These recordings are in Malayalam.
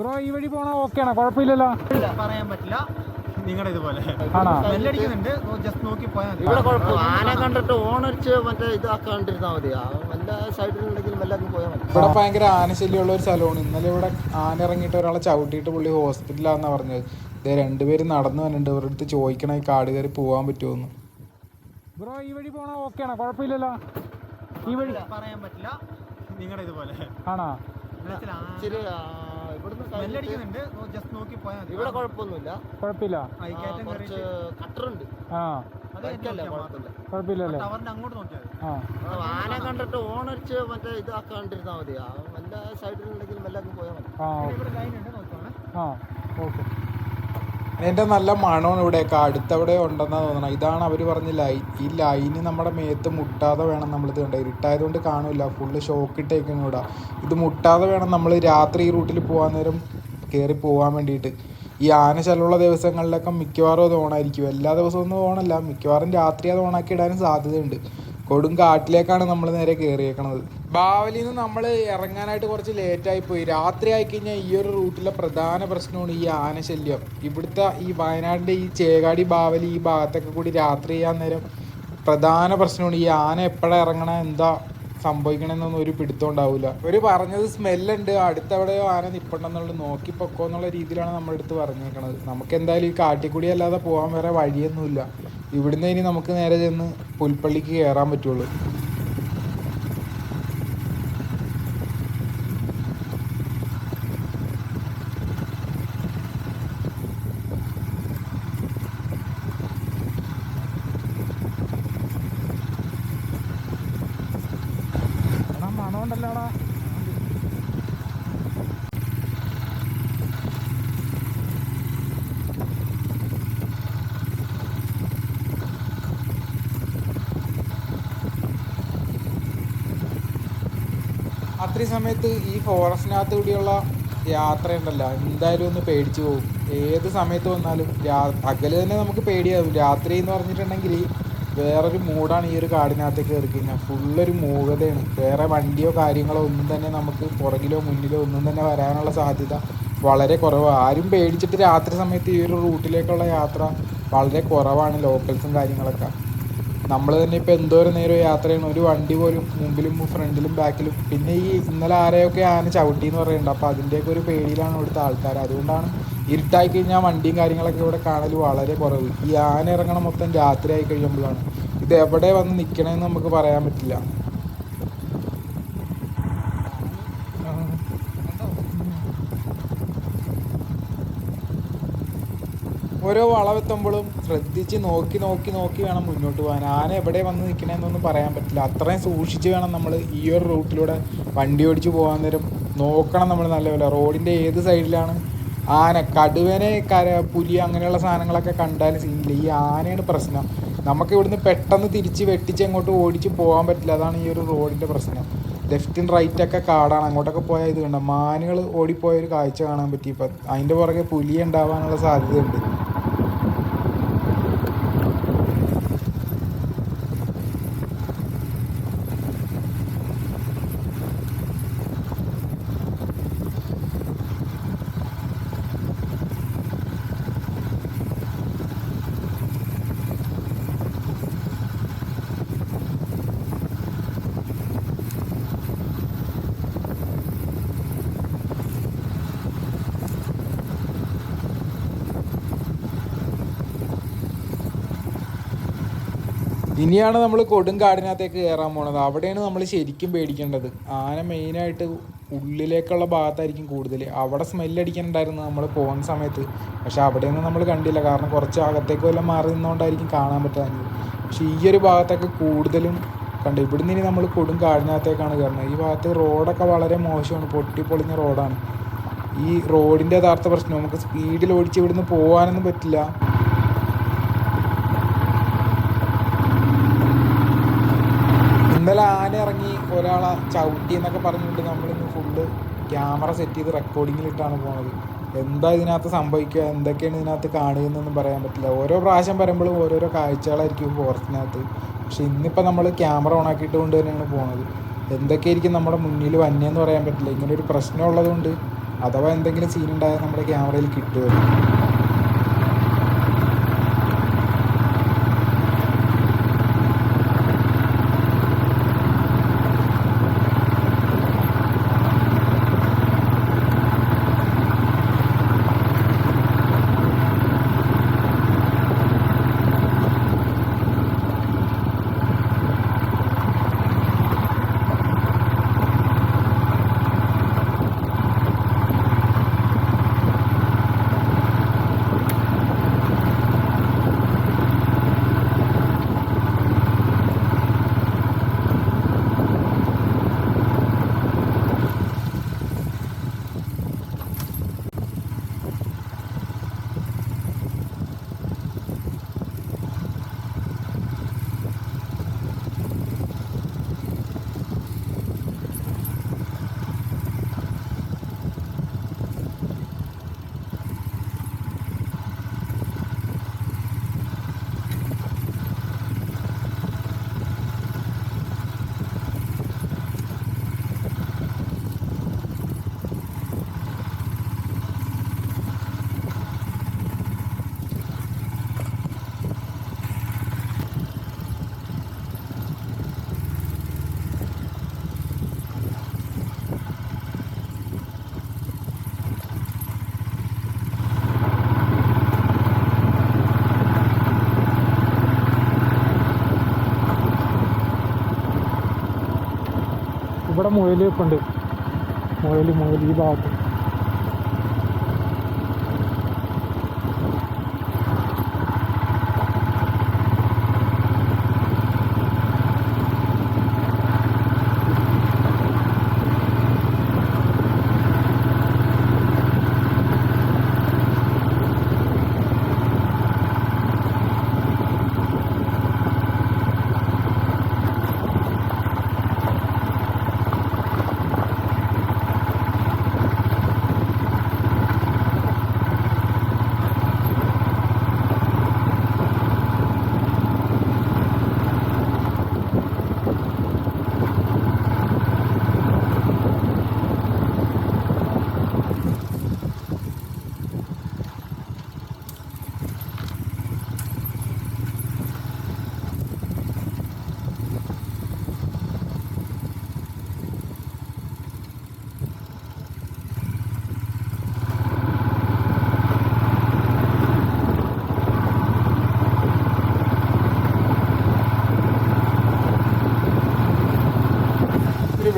ബ്രോ ഈ വഴി പോണ ഓക്കെയാണോ? കുഴപ്പമില്ലല്ലോ. പറയാൻ പറ്റില്ല. നിങ്ങളുടെ ഇതുപോലെ നെല്ലടിക്കുന്നുണ്ട്, ജസ്റ്റ് നോക്കി പോയാൽ ഇവിടെ കുഴപ്പമില്ല. ആന കണ്ടിട്ട് ഓണടിച്ച് മറ്റേ ഇതാക്കാണ്ടിരുന്നാൽ മതി. എല്ലാ സൈഡിലുണ്ടെങ്കിലും എല്ലാം പോയാൽ മതി. ഇവിടെ ഭയങ്കര ആനശല്യമുള്ള ഒരു സ്ഥലമാണ്. ഇന്നലെ ഇവിടെ ആന ഇറങ്ങിയിട്ട് ഒരാളെ ചവിട്ടിയിട്ട് പുള്ളി ഹോസ്പിറ്റലാണെന്നാണ് പറഞ്ഞത്. ഇതേ രണ്ടുപേരും നടന്നു വന്നിട്ടുണ്ട്. ഇവരുടെ അടുത്ത് ചോദിക്കണ ഈ കാട് കയറി പോകാൻ പറ്റുമെന്ന്. ബ്രോ ഈ വഴി പോണ ഓക്കെയാണോ? കുഴപ്പമില്ലല്ലോ. ഈ വഴി പറയാൻ പറ്റില്ല. നിങ്ങളുടെ ഇതുപോലെ ആണോ? ഇച്ചിരി നെല്ലടിക്കുന്നുണ്ട്, ജസ്റ്റ് നോക്കി പോയാൽ മതി. ഇവിടെ കുഴപ്പമൊന്നുമില്ല. കുഴപ്പമില്ല. കുറച്ച് കട്ടറുണ്ട്. കുഴപ്പമില്ലല്ലേ? ടവറിന്റെ അങ്ങോട്ട് നോക്കിയാൽ മതി. ആന കണ്ടിട്ട് ഓണടിച്ച് മറ്റേ ഇതാക്കാണ്ടിരുന്നാൽ മതി. എല്ലാ സൈഡിലുണ്ടെങ്കിലും എല്ലാം പോയാൽ മതി. ഇവിടെ ലൈൻ ഉണ്ട്, നോക്കുവാണ്. ഓക്കെ. അതിൻ്റെ നല്ല മണമാണ് ഇവിടെയൊക്കെ. അടുത്തവിടെ ഉണ്ടെന്നാണ് തോന്നണം. ഇതാണ് അവർ പറഞ്ഞ ലൈൻ. ഈ ലൈന് നമ്മുടെ മേത്ത് മുട്ടാതെ വേണം നമ്മളിത് കണ്ടത്. ഇരുട്ടായതുകൊണ്ട് കാണില്ല, ഫുള്ള് ഷോക്കിട്ടേക്കുന്നു ഇവിടെ. ഇത് മുട്ടാതെ വേണം നമ്മൾ രാത്രി ഈ റൂട്ടിൽ പോകാൻ നേരം കയറി പോകാൻ വേണ്ടിയിട്ട്. ഈ ആനശല്യമുള്ള ദിവസങ്ങളിലൊക്കെ മിക്കവാറും അത് ഓണായിരിക്കും. എല്ലാ ദിവസവും ഒന്നും ഓണല്ല, മിക്കവാറും രാത്രി അത് ഓണാക്കി ഇടാനും സാധ്യതയുണ്ട്. കൊടും കാട്ടിലേക്കാണ് നമ്മൾ നേരെ കയറിയേക്കണത്. ബാവലിയിൽ നിന്ന് നമ്മൾ ഇറങ്ങാനായിട്ട് കുറച്ച് ലേറ്റായി പോയി. രാത്രി ആയിക്കഴിഞ്ഞാൽ ഈ ഒരു റൂട്ടിലെ പ്രധാന പ്രശ്നമാണ് ഈ ആനശല്യം. ഇവിടുത്തെ ഈ വയനാടിൻ്റെ ഈ ചേകാടി ബാവലി ഈ ഭാഗത്തൊക്കെ കൂടി രാത്രി ചെയ്യാൻ നേരം പ്രധാന പ്രശ്നമാണ് ഈ ആന എപ്പോഴാണ് ഇറങ്ങണ, എന്താ സംഭവിക്കണമെന്നൊന്നും ഒരു പിടുത്തം ഉണ്ടാവില്ല. ഒരു പറഞ്ഞത് സ്മെല്ലുണ്ട്, അടുത്തെവിടെയോ ആന നിൽപ്പുണ്ടെന്നുള്ളത് നോക്കി പൊക്കോ എന്നുള്ള രീതിയിലാണ് നമ്മുടെ അടുത്ത് പറഞ്ഞേക്കണത്. നമുക്ക് എന്തായാലും ഈ കാട്ടിക്കൂടി അല്ലാതെ പോകാൻ വേറെ വഴിയൊന്നുമില്ല. ഇവിടുന്ന് ഇനി നമുക്ക് നേരെ ചെന്ന് പുൽപ്പള്ളിക്ക് കയറാൻ പറ്റുള്ളൂ. മണമുണ്ടല്ലോടാ. രാത്രി സമയത്ത് ഈ ഫോറസ്റ്റിനകത്ത് കൂടിയുള്ള യാത്രയുണ്ടല്ലോ, എന്തായാലും ഒന്ന് പേടിച്ചു പോകും. ഏത് സമയത്ത് വന്നാലും പകല് തന്നെ നമുക്ക് പേടിയാകും. രാത്രി എന്ന് പറഞ്ഞിട്ടുണ്ടെങ്കിൽ വേറൊരു മൂഡാണ് ഈ ഒരു കാടിനകത്തേക്ക് കയറി കഴിഞ്ഞാൽ. ഫുള്ളൊരു മൂകതയാണ്. വേറെ വണ്ടിയോ കാര്യങ്ങളോ ഒന്നും തന്നെ നമുക്ക് പുറകിലോ മുന്നിലോ ഒന്നും തന്നെ വരാനുള്ള സാധ്യത വളരെ കുറവാണ്. ആരും പേടിച്ചിട്ട് രാത്രി സമയത്ത് ഈ ഒരു റൂട്ടിലേക്കുള്ള യാത്ര വളരെ കുറവാണ്. ലോക്കൽസും കാര്യങ്ങളൊക്കെ നമ്മൾ തന്നെ ഇപ്പോൾ എന്തോരം നേരം യാത്രയാണ്. ഒരു വണ്ടി പോലും മുമ്പിലും ഫ്രണ്ടിലും ബാക്കിലും. പിന്നെ ഈ ഇന്നലെ ആരെയൊക്കെ ആന ചവിട്ടി എന്ന് പറയുന്നുണ്ട്. അപ്പോൾ അതിൻ്റെയൊക്കെ ഒരു പേടിയിലാണ് ഇവിടുത്തെ ആൾക്കാർ. അതുകൊണ്ടാണ് ഇരുട്ടായി കഴിഞ്ഞാൽ വണ്ടിയും കാര്യങ്ങളൊക്കെ ഇവിടെ കാണൽ വളരെ കുറവ്. ഈ ആന ഇറങ്ങണം മൊത്തം രാത്രി ആയി കഴിയുമ്പോഴാണ്. ഇത് എവിടെ വന്ന് നിൽക്കണമെന്ന് നമുക്ക് പറയാൻ പറ്റില്ല. ഓരോ വളവെത്തുമ്പോഴും ശ്രദ്ധിച്ച് നോക്കി വേണം മുന്നോട്ട് പോകാൻ. ആന എവിടെ വന്ന് നിൽക്കണമെന്നൊന്നും പറയാൻ പറ്റില്ല. അത്രയും സൂക്ഷിച്ച് വേണം നമ്മൾ ഈ ഒരു റൂട്ടിലൂടെ വണ്ടി ഓടിച്ച് പോകാൻ നേരം നോക്കണം നമ്മൾ നല്ലപോലെ. റോഡിൻ്റെ ഏത് സൈഡിലാണ് ആന, കടുവനെ, പുലി അങ്ങനെയുള്ള സാധനങ്ങളൊക്കെ കണ്ടാലും സീനില്ല. ഈ ആനയാണ് പ്രശ്നം. നമുക്ക് ഇവിടുന്ന് പെട്ടെന്ന് തിരിച്ച് വെട്ടിച്ച് അങ്ങോട്ട് ഓടിച്ച് പോകാൻ പറ്റില്ല. അതാണ് ഈ ഒരു റോഡിൻ്റെ പ്രശ്നം. ലെഫ്റ്റും റൈറ്റൊക്കെ കാടാണ്. അങ്ങോട്ടൊക്കെ പോയാൽ ഇത് കണ്ട മാനുകൾ ഓടിപ്പോയൊരു കാഴ്ച കാണാൻ പറ്റി. ഇപ്പം അതിൻ്റെ പുറകെ പുലി ഉണ്ടാവാനുള്ള സാധ്യതയുണ്ട്. ഇനിയാണ് നമ്മൾ കൊടുങ്കാടിനകത്തേക്ക് കയറാൻ പോണത്. അവിടെയാണ് നമ്മൾ ശരിക്കും പേടിക്കേണ്ടത്. ആന മെയിനായിട്ട് ഉള്ളിലേക്കുള്ള ഭാഗത്തായിരിക്കും കൂടുതൽ. അവിടെ സ്മെല്ലടിക്കാനുണ്ടായിരുന്നു നമ്മൾ പോകുന്ന സമയത്ത്. പക്ഷെ അവിടെയൊന്നും നമ്മൾ കണ്ടില്ല, കാരണം കുറച്ച് അകത്തേക്ക് വല്ലതും മാറി നിന്നുകൊണ്ടായിരിക്കും കാണാൻ പറ്റാഞ്ഞത്. പക്ഷെ ഈ ഒരു ഭാഗത്തൊക്കെ കൂടുതലും കണ്ടു. ഇവിടുന്ന് ഇനി നമ്മൾ കൊടുങ്കാടിനകത്തേക്കാണ് കയറുന്നത്. ഈ ഭാഗത്ത് റോഡൊക്കെ വളരെ മോശമാണ്, പൊട്ടിപ്പൊളിഞ്ഞ റോഡാണ്. ഈ റോഡിൻ്റെ യഥാർത്ഥ പ്രശ്നം നമുക്ക് സ്പീഡിൽ ഓടിച്ച് ഇവിടുന്ന് പോകാനൊന്നും പറ്റില്ല. ഇന്നലെ ആന ഇറങ്ങി ഒരാളെ ചവിട്ടി എന്നൊക്കെ പറഞ്ഞുകൊണ്ട് നമ്മളിന്ന് ഫുള്ള് ക്യാമറ സെറ്റ് ചെയ്ത് റെക്കോർഡിങ്ങിലിട്ടാണ് പോകുന്നത്. എന്താ ഇതിനകത്ത് സംഭവിക്കുക, എന്തൊക്കെയാണ് ഇതിനകത്ത് കാണുകയെന്നൊന്നും പറയാൻ പറ്റില്ല. ഓരോ പ്രാവശ്യം വരുമ്പോഴും ഓരോരോ കാഴ്ചകളായിരിക്കും ഫോറസ്റ്റിനകത്ത്. പക്ഷെ ഇന്നിപ്പോൾ നമ്മൾ ക്യാമറ ഓണാക്കിയിട്ട് കൊണ്ട് തന്നെയാണ് പോകുന്നത്. എന്തൊക്കെയായിരിക്കും നമ്മുടെ മുന്നിൽ വന്നതെന്ന് പറയാൻ പറ്റില്ല. ഇങ്ങനൊരു പ്രശ്നം ഉള്ളതുകൊണ്ട് അഥവാ എന്തെങ്കിലും സീൻ ഉണ്ടായാൽ നമ്മുടെ ക്യാമറയിൽ കിട്ടുമല്ലോ. ഇവിടെ മുയൽ ഇപ്പം ഉണ്ട്. മുയൽ ഈ ഭാഗത്ത്.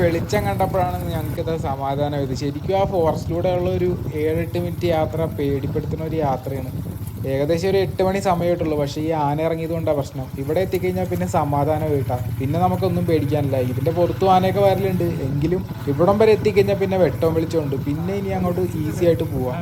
വെളിച്ചം കണ്ടപ്പോഴാണ് ഞങ്ങൾക്കിത് സമാധാനമായത്. ശരിക്കും ആ ഫോറസ്റ്റിലൂടെ ഉള്ള ഒരു 7-8 മിനിറ്റ് യാത്ര പേടിപ്പെടുത്തുന്ന ഒരു യാത്രയാണ്. ഏകദേശം ഒരു 8 മണി സമയമായിട്ടുള്ളൂ. പക്ഷേ ഈ ആന ഇറങ്ങിയത് കൊണ്ടാണ് പ്രശ്നം. ഇവിടെ എത്തിക്കഴിഞ്ഞാൽ പിന്നെ സമാധാനമായിട്ടാണ്. പിന്നെ നമുക്കൊന്നും പേടിക്കാനില്ല. ഇതിൻ്റെ പുറത്തും ആനയൊക്കെ വരലുണ്ട്. എങ്കിലും ഇവിടം വരെ എത്തിക്കഴിഞ്ഞാൽ പിന്നെ വെട്ടവും വെളിച്ചമുണ്ട്. പിന്നെ ഇനി അങ്ങോട്ട് ഈസി ആയിട്ട് പോവാം.